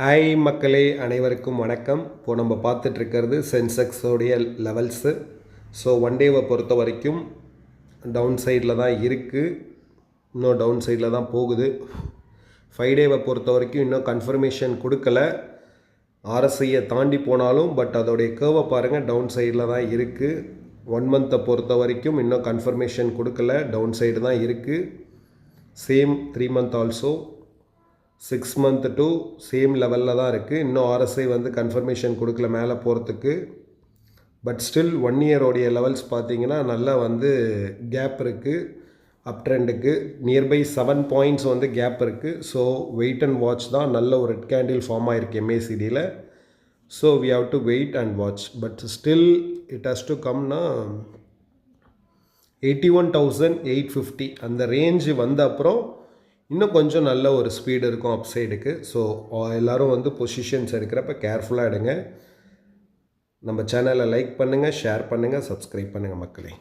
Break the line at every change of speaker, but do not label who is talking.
Hi மக்களே, அனைவருக்கும் வணக்கம். இப்போது நம்ம பார்த்துட்ருக்கிறது சென்செக்ஸோடைய லெவல்ஸு. ஸோ ஒன் டேவை பொறுத்த வரைக்கும் டவுன் சைடில் தான் இருக்குது, இன்னும் டவுன் சைடில் தான் போகுது. 5 டேவை பொறுத்த வரைக்கும் இன்னும் கன்ஃபர்மேஷன் கொடுக்கல. ஆர்எஸ்ஐயை தாண்டி போனாலும் பட் அதோடைய கேர்வை பாருங்கள், டவுன் சைடில் தான் இருக்குது. 1 மந்த்தை பொறுத்த வரைக்கும் இன்னும் கன்ஃபர்மேஷன் கொடுக்கல, டவுன் சைடு தான் இருக்குது. Same 3 month also 6 month to same லெவலில் தான் இருக்குது. இன்னும் ஆர்எஸ்ஐ வந்து கன்ஃபர்மேஷன் கொடுக்கல மேலே போகிறதுக்கு. பட் ஸ்டில் 1 இயரோடைய லெவல்ஸ் பார்த்தீங்கன்னா நல்லா வந்து கேப் இருக்குது. அப் ட்ரெண்டுக்கு நியர்பை 7 பாயிண்ட்ஸ் வந்து கேப் இருக்குது. ஸோ வெயிட் அண்ட் வாட்ச் தான். நல்ல ஒரு ரெட் கேண்டில் ஃபார்ம் ஆகிருக்கு எம்ஏசிடியில். So we have to wait and watch. But still it has to கம்னா 81,850 அந்த ரேஞ்சு வந்த அப்புறம் இன்னும் கொஞ்சம் நல்ல ஒரு ஸ்பீடு இருக்கும் அப் சைடுக்கு. ஸோ எல்லோரும் வந்து பொசிஷன்ஸ் எடுக்கிறப்ப கேர்ஃபுல்லாக எடுங்க. நம்ம சேனலை லைக் பண்ணுங்கள், ஷேர் பண்ணுங்கள், சப்ஸ்கிரைப் பண்ணுங்கள் மக்களே.